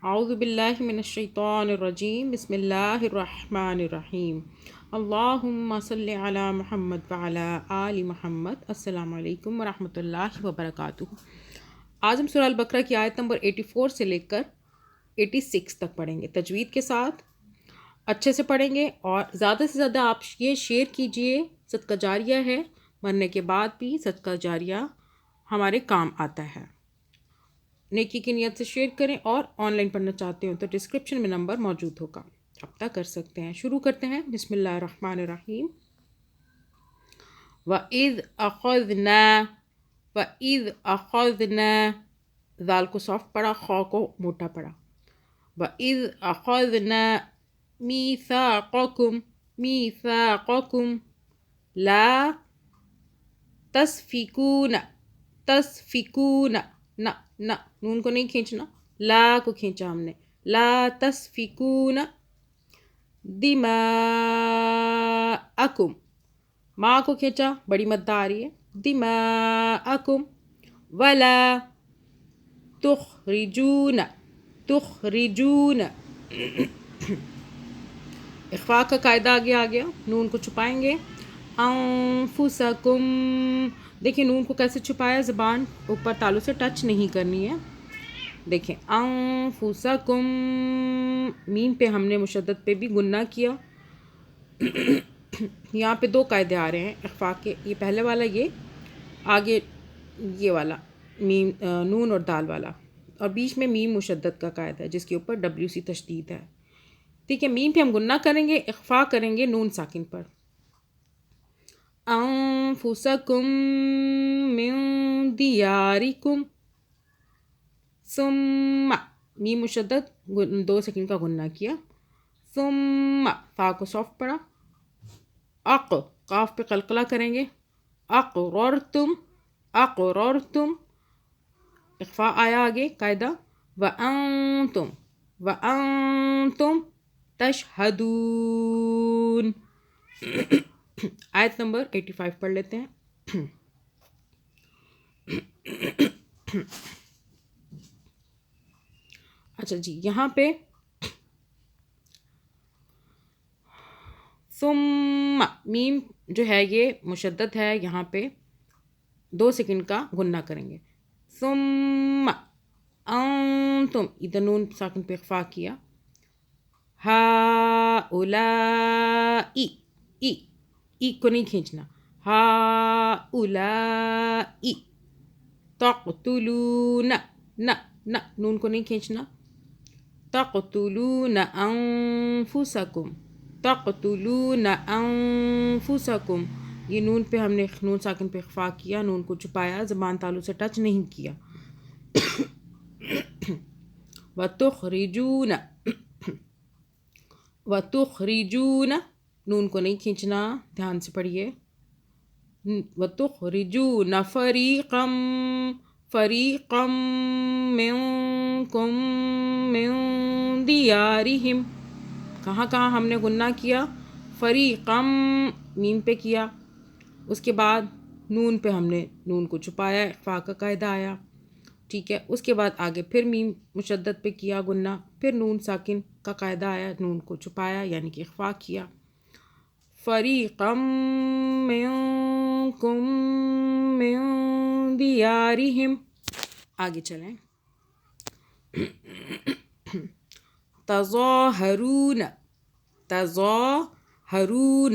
اعوذ باللہ من الشیطان الرجیم بسم اللہ الرحمن الرحیم اللہم صلی علی محمد وعلی آل محمد۔ السلام علیکم ورحمۃ اللہ وبرکاتہ۔ آج ہم سورہ البقرہ کی آیت نمبر 84 سے لے کر 86 تک پڑھیں گے، تجوید کے ساتھ اچھے سے پڑھیں گے، اور زیادہ سے زیادہ آپ یہ شیئر کیجئے۔ صدقہ جاریہ ہے، مرنے کے بعد بھی صدقہ جاریہ ہمارے کام آتا ہے۔ نیکی کی نیت سے شیئر کریں، اور آن لائن پڑھنا چاہتے ہوں تو ڈسکرپشن میں نمبر موجود ہوگا، اب تک کر سکتے ہیں۔ شروع کرتے ہیں، بسم اللہ الرحمن الرحیم۔ وَإِذْ أَخَذْنَا وَإِذْ أَخَذْنَا، ذال کو سافٹ پڑھا، خا کو موٹا پڑھا۔ وَإِذْ أَخَذْنَا مِيثَاقَكُمْ مِيثَاقَكُمْ لَا تسفکون نہ نون کو نہیں کھینچنا، لا کو کھینچا ہم نے، لا تسفکون دماءکم، ماں کو کھینچا، بڑی مدہ آ رہی ہے، دماءکم ولا تخرجون اخفاء کا قاعدہ آگے آ گیا، نون کو چھپائیں گے۔ انفسکم، دیکھیں نون کو کیسے چھپایا، زبان اوپر تالوں سے ٹچ نہیں کرنی ہے۔ دیکھیں انفسکم، میم پہ ہم نے مشدد پہ بھی گنہ کیا۔ یہاں پہ دو قاعدے آ رہے ہیں اخفاء کے، یہ پہلے والا، یہ آگے یہ والا میم نون اور دال والا، اور بیچ میں میم مشدد کا قاعدہ ہے جس کے اوپر WC تشدید ہے۔ ٹھیک ہے، میم پہ ہم گنہ کریں گے، اخفاء کریں گے نون ساکن پر۔ انفسکم من دیارکم ثم، میم مشدد 2 سیکنڈ کا گنہ کیا، ثم فا کو سافٹ پڑا، قاف پہ قلقلہ کریں گے، اقررتم اخفاء آیا آگے قاعدہ، وانتم تشہدون۔ آیت نمبر 85 پڑھ لیتے ہیں۔ اچھا جی، یہاں پہ ثم میم جو ہے یہ مشدد ہے، یہاں پہ 2 سیکنڈ کا گنہ کریں گے، ثم انتم، ادھر نون ساکن پہ اخفاء کیا، ہاؤلائی، ای کو نہیں کھینچنا، ہاؤلائی تقتلون، نون کو نہیں کھینچنا، تقتلون انفسکم، یہ نون پہ ہم نے نون ساکن پہ اخفاء کیا، نون کو چھپایا، زبان تالوں سے ٹچ نہیں کیا۔ وتخرجون، نون کو نہیں کھینچنا، دھیان سے پڑھیے، وتخرجون فریقا منکم من دیارہم، کہاں ہم نے گنہ کیا، فریقا میم پہ کیا، اس کے بعد نون پہ ہم نے نون کو چھپایا، اخفاء کا قاعدہ آیا، ٹھیک ہے، اس کے بعد آگے پھر میم مشدد پہ کیا گنہ، پھر نون ساکن کا قاعدہ آیا، نون کو چھپایا یعنی کہ اخفاء کیا، فریقا منکم من دیارہم۔ آگے چلیں، تظاہرون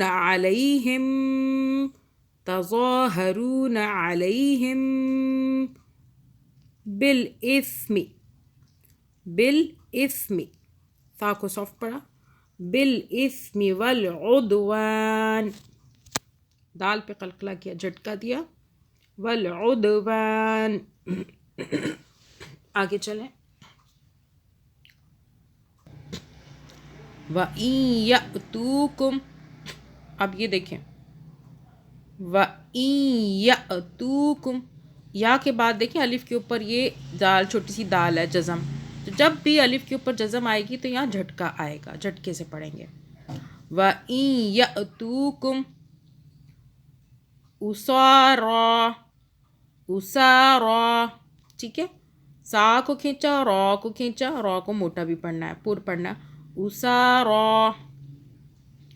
علیہم بالاسم، فا کو سافٹ پڑا، بالاسم والعدوان، دال پہ قلقلہ کیا، جھٹکا دیا، والعدوان۔ آگے چلیں، وَإِن يَأْتُوكُمْ، اب یہ دیکھیں، وَإِن يَأْتُوكُمْ، یا کے بعد دیکھیں الف کے اوپر یہ دال، چھوٹی سی دال ہے، جزم، تو جب بھی الف کے اوپر جزم آئے گی تو یہاں جھٹکا آئے گا، جھٹکے سے پڑھیں گے۔ وَإِن يَأْتُوكُمْ اسارا، ٹھیک ہے، سا کو کھینچا، را کو کھینچا، را کو موٹا بھی پڑھنا ہے، پر پڑھنا ہے، اسارا.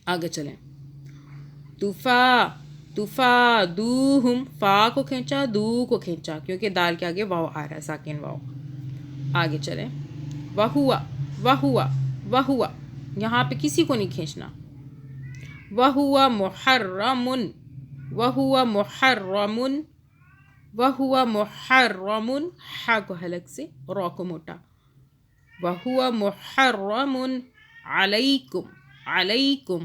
آگے چلیں. تفا تفا دوہم، فا کو کھینچا، دو کو کھینچا کیونکہ دال کے آگے واو آ رہا ہے، ساکن واو. آگے چلیں. وہوا وہوا وہوا، یہاں پہ کسی کو نہیں کھینچنا. وہوا محرم وہوا محرم وہوا محرم، ہا کو حلق سے، را کو موٹا. وہوا محرم علیکم علیکم.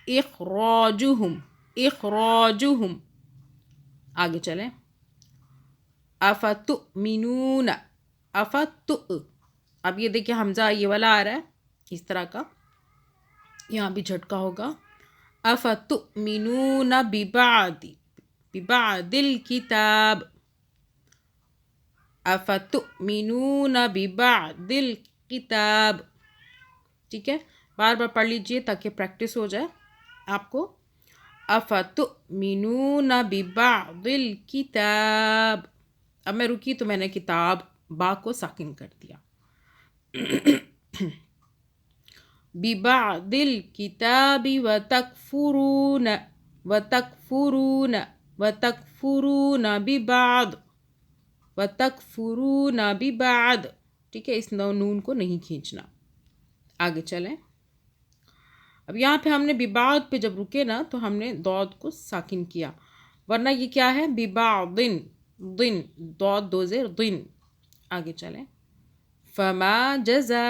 اخراجہم اخراجہم. آگے چلیں. افتؤمنون اب یہ دیکھیں حمزہ یہ والا آ رہا ہے اس طرح کا، یہاں بھی جھٹکا ہوگا. افتؤمنون ببعض الکتاب افتؤمنون ببعض الکتاب. ٹھیک ہے، بار بار پڑھ لیجئے تاکہ پریکٹس ہو جائے آپ کو. افتؤمنون ببعض الکتاب. اب میں رکی تو میں نے کتاب با کو ساکن کر دیا. ببعض الکتاب وتکفرون وتکفرون وتکفرون ببعض وتکفرون ببعض. ٹھیک ہے، اس نون کو نہیں کھینچنا. آگے چلیں. اب یہاں پہ ہم نے ببعض پہ جب رکے نا تو ہم نے ضاد کو ساکن کیا، ورنہ یہ کیا ہے ببعض ضن، ضاد دو زیر ضن. آگے چلیں. فما جزاء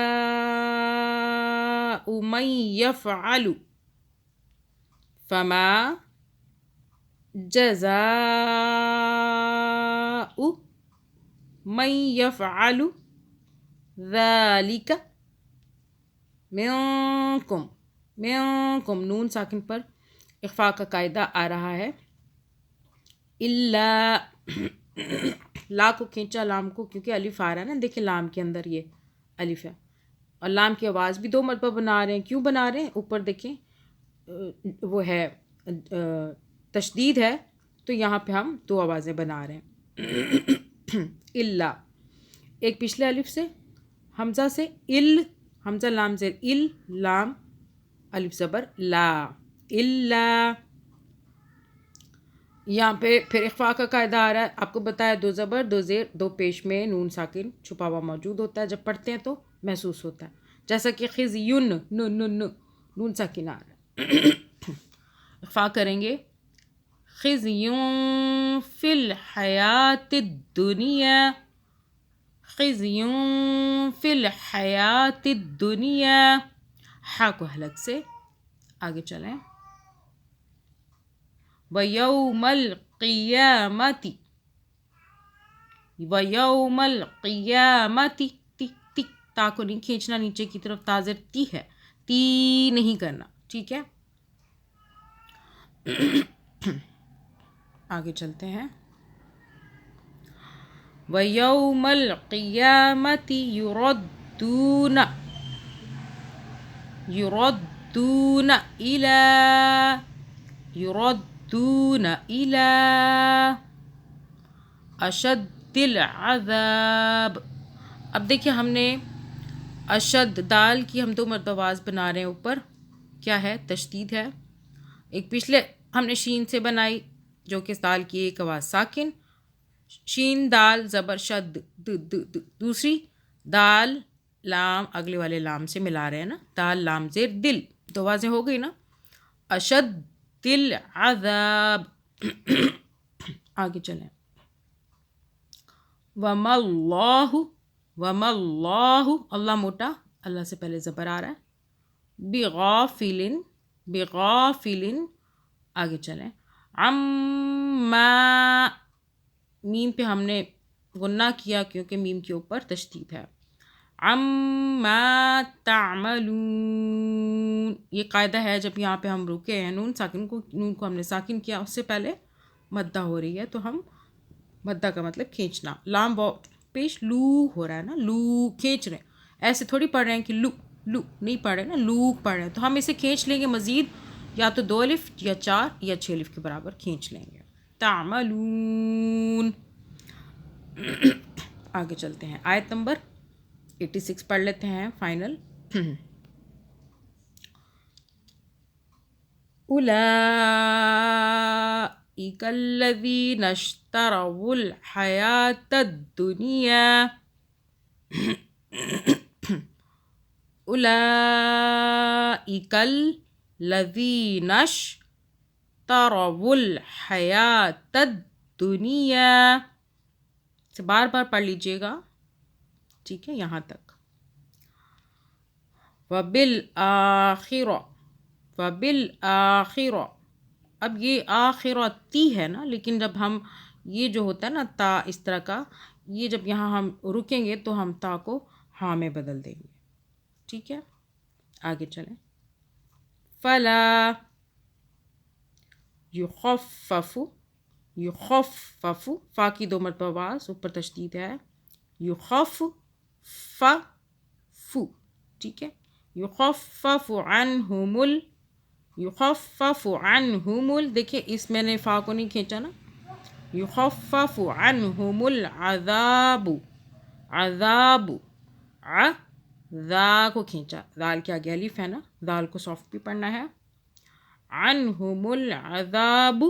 من يفعل فما جزاء من يفعل ذلك منکم. منکم نون ساکن پر اخفاء کا قاعدہ آ رہا ہے. الا لا کو کھینچا، لام کو، کیونکہ الف آ رہا ہے نا، دیکھیں لام کے اندر یہ الف ہے، اور لام کی آواز بھی دو مرتبہ بنا رہے ہیں. کیوں بنا رہے ہیں؟ اوپر دیکھیں وہ ہے تشدید ہے، تو یہاں پہ ہم دو آوازیں بنا رہے ہیں. الا، ایک پچھلے الف سے حمزہ سے، حمزہ لام زیر لام الف زبر لا. الا. یہاں پہ پھر اخفاء کا قاعدہ آ رہا ہے، آپ کو بتایا دو زبر دو زیر دو پیش میں نون ساکن چھپا ہوا موجود ہوتا ہے، جب پڑھتے ہیں تو محسوس ہوتا ہے. جیسا کہ خزیون نون ساکن آ رہا ہے. اخفاء کریں گے. خزیون فی الحیات الدنیا خزیون فی الحیات الدنیا، ہا کو حلق سے. آگے چلیں. وَيَوْمَ الْقِيَامَةِ وَيَوْمَ الْقِيَامَةِ تا کو نہیں کھینچنا، نیچے کی طرف تازر تی ہے، تی نہیں کرنا. ٹھیک ہے، آگے چلتے ہیں. وَيَوْمَ الْقِيَامَةِ يُرَدُّونَ إِلَى أَشَدِّ الْعَذَابِ. اب دیکھیں ہم نے اشد دال کی ہم دو مرتبہ آواز بنا رہے ہیں، اوپر کیا ہے تشدید ہے. ایک پچھلے ہم نے شین سے بنائی جو کہ دال کی ایک آواز ساکن، شین دال زبر شد دوسری دال لام اگلے والے لام سے ملا رہے ہیں نا، دال لام زیر دل، دو آوازیں ہو گئی نا. اشد دل عذاب. آگے چلیں. وَمَا اللَّهُ اللہ موٹا، اللہ سے پہلے زبر آ رہا ہے. بغافل. آگے چلیں. عما، میم پہ ہم نے غنہ کیا کیونکہ میم کے اوپر تشدید ہے. عما تعملون. یہ قاعدہ ہے جب یہاں پہ ہم رکے ہیں نون کو ہم نے ساکن کیا، اس سے پہلے مدہ ہو رہی ہے، تو ہم مدہ کا مطلب کھینچنا. لام پیش لو ہو رہا ہے نا، لو کھینچ رہے ہیں، ایسے تھوڑی پڑھ رہے ہیں کہ لو نہیں پڑھ رہے نا، لو پڑھ رہے ہیں. تو ہم اسے کھینچ لیں گے مزید، یا تو 2 الف یا 4 یا 6 الف کے برابر کھینچ لیں گے. تعملون. آگے چلتے ہیں، آیت نمبر 86 پڑھ لیتے ہیں فائنل۔ اولئک الذین اشتروا الحیاۃ الدنیا اولئک الذین اشتروا الحیاۃ الدنیا، سے بار بار پڑھ لیجئے گا، ٹھیک ہے، یہاں تک۔ وبالآخرہ، اب یہ آخرتی ہے نا، لیکن جب ہم یہ جو ہوتا ہے نا تا اس طرح کا، یہ جب یہاں ہم رکیں گے تو ہم تا کو ہاں میں بدل دیں گے، ٹھیک ہے، آگے چلیں۔ فلا یخفف، یخفف، فا کی 2 مرتبہ باز، اوپر تشدید ہے، یخفف، ٹھیک ہے، یخفف عنہم دیکھیں اس میں نے فا کو نہیں کھینچا نا، یخفف عنہم العذاب، عذاب، ذا کو کھینچا، ذال کے آگے الف ہے نا، ذال کو سافٹ بھی پڑھنا ہے، عنہم العذاب،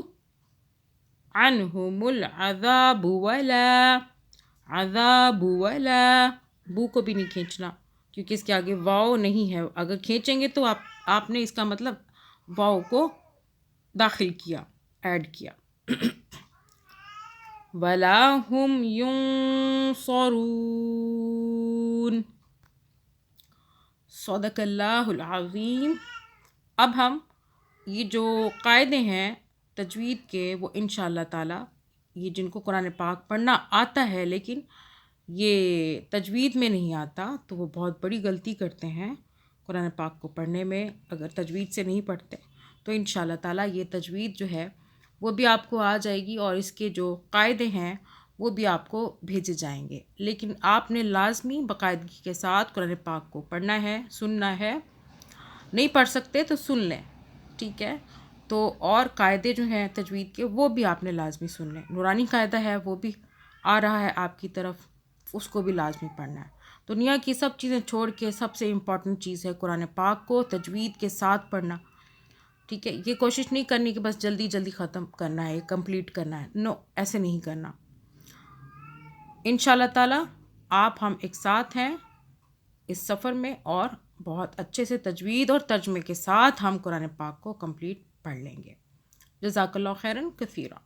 عنہم العذاب ولا، عذاب ولا، بو کو بھی نہیں کھینچنا کیونکہ اس کے آگے واو نہیں ہے، اگر کھینچیں گے تو آپ نے اس کا مطلب واو کو داخل کیا، ایڈ کیا۔ ولا ہم ینصرون، صدق اللہ العظیم۔ اب ہم یہ جو قاعدے ہیں تجوید کے وہ انشاءاللہ تعالی، یہ جن کو قرآن پاک پڑھنا آتا ہے لیکن یہ تجوید میں نہیں آتا تو وہ بہت بڑی غلطی کرتے ہیں قرآن پاک کو پڑھنے میں، اگر تجوید سے نہیں پڑھتے تو انشاءاللہ تعالی یہ تجوید جو ہے وہ بھی آپ کو آ جائے گی، اور اس کے جو قاعدے ہیں وہ بھی آپ کو بھیجے جائیں گے، لیکن آپ نے لازمی باقاعدگی کے ساتھ قرآن پاک کو پڑھنا ہے، سننا ہے، نہیں پڑھ سکتے تو سن لیں، ٹھیک ہے، تو اور قاعدے جو ہیں تجوید کے وہ بھی آپ نے لازمی سن لیں، نورانی قاعدہ ہے وہ بھی آ رہا ہے آپ کی طرف، اس کو بھی لازمی پڑھنا ہے۔ دنیا کی سب چیزیں چھوڑ کے سب سے امپورٹنٹ چیز ہے قرآن پاک کو تجوید کے ساتھ پڑھنا، ٹھیک ہے، یہ کوشش نہیں کرنی کہ بس جلدی جلدی ختم کرنا ہے، کمپلیٹ کرنا ہے، نو، ایسے نہیں کرنا۔ انشاءاللہ تعالی آپ ہم ایک ساتھ ہیں اس سفر میں، اور بہت اچھے سے تجوید اور ترجمے کے ساتھ ہم قرآن پاک کو کمپلیٹ پڑھ لیں گے۔ جزاک اللہ خیراً کثیرا۔